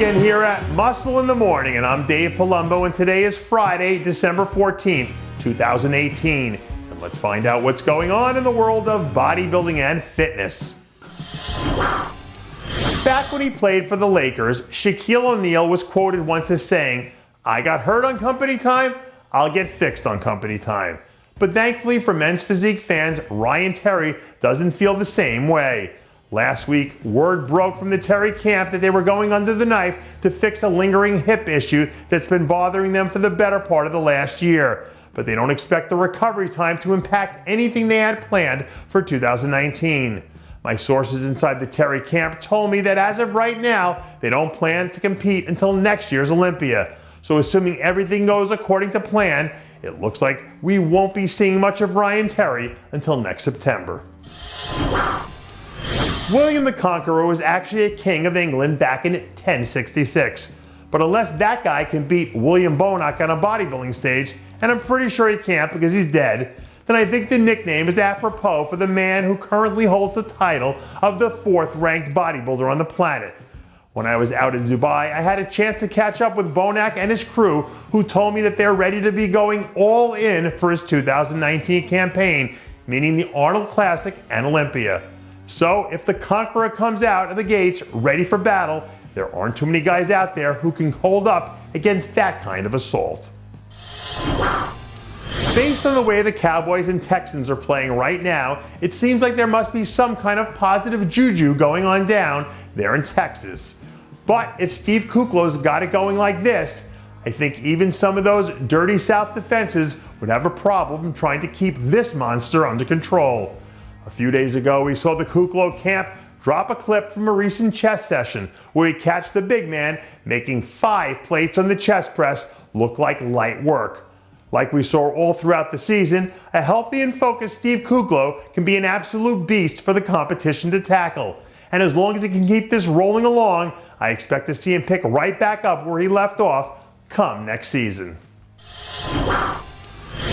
weekend here at Muscle in the Morning, and I'm Dave Palumbo, and today is Friday, December 14th, 2018. And let's find out what's going on in the world of bodybuilding and fitness. Back when he played for the Lakers, Shaquille O'Neal was quoted once as saying, "I got hurt on company time, I'll get fixed on company time." But thankfully for men's physique fans, Ryan Terry doesn't feel the same way. Last week, word broke from the Terry camp that they were going under the knife to fix a lingering hip issue that's been bothering them for the better part of the last year. But they don't expect the recovery time to impact anything they had planned for 2019. My sources inside the Terry camp told me that as of right now, they don't plan to compete until next year's Olympia. So assuming everything goes according to plan, it looks like we won't be seeing much of Ryan Terry until next September. William the Conqueror was actually a king of England back in 1066. But unless that guy can beat William Bonac on a bodybuilding stage, and I'm pretty sure he can't because he's dead, then I think the nickname is apropos for the man who currently holds the title of the 4th ranked bodybuilder on the planet. When I was out in Dubai, I had a chance to catch up with Bonac and his crew, who told me that they're ready to be going all in for his 2019 campaign, meaning the Arnold Classic and Olympia. So if the Conqueror comes out of the gates ready for battle, there aren't too many guys out there who can hold up against that kind of assault. Based on the way the Cowboys and Texans are playing right now, it seems like there must be some kind of positive juju going on down there in Texas. But if Steve Kuclo's got it going like this, I think even some of those dirty South defenses would have a problem trying to keep this monster under control. A few days ago, we saw the Kuclo camp drop a clip from a recent chest session where he catch the big man making 5 plates on the chest press look like light work. Like we saw all throughout the season, a healthy and focused Steve Kuclo can be an absolute beast for the competition to tackle. And as long as he can keep this rolling along, I expect to see him pick right back up where he left off come next season.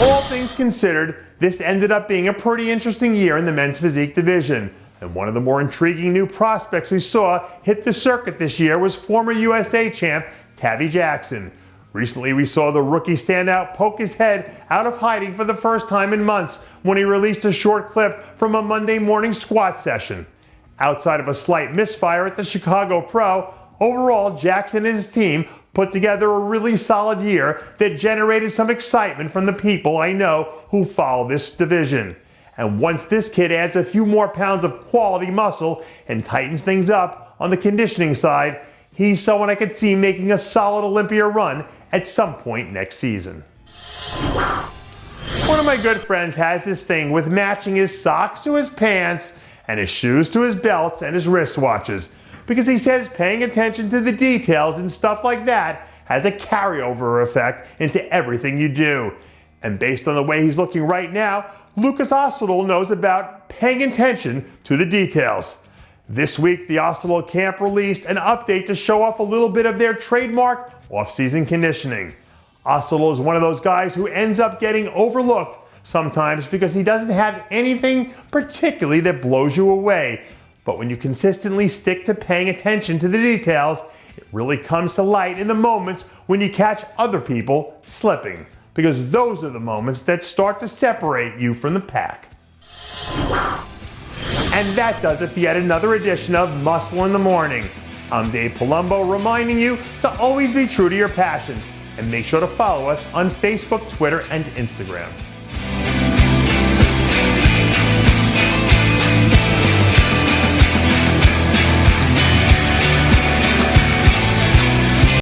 All things considered, this ended up being a pretty interesting year in the men's physique division. And one of the more intriguing new prospects we saw hit the circuit this year was former USA champ Tavi Jackson. Recently, we saw the rookie standout poke his head out of hiding for the first time in months when he released a short clip from a Monday morning squat session. Outside of a slight misfire at the Chicago Pro, overall, Jackson and his team put together a really solid year that generated some excitement from the people I know who follow this division. And once this kid adds a few more pounds of quality muscle and tightens things up on the conditioning side, he's someone I could see making a solid Olympia run at some point next season. One of my good friends has this thing with matching his socks to his pants and his shoes to his belts and his wristwatches, because he says paying attention to the details and stuff like that has a carryover effect into everything you do. And based on the way he's looking right now, Lukas Osladil knows about paying attention to the details. This week, the Osladil camp released an update to show off a little bit of their trademark off-season conditioning. Osladil is one of those guys who ends up getting overlooked sometimes because he doesn't have anything particularly that blows you away. But when you consistently stick to paying attention to the details, it really comes to light in the moments when you catch other people slipping, because those are the moments that start to separate you from the pack. And that does it for yet another edition of Muscle in the Morning. I'm Dave Palumbo, reminding you to always be true to your passions, and make sure to follow us on Facebook, Twitter, and Instagram.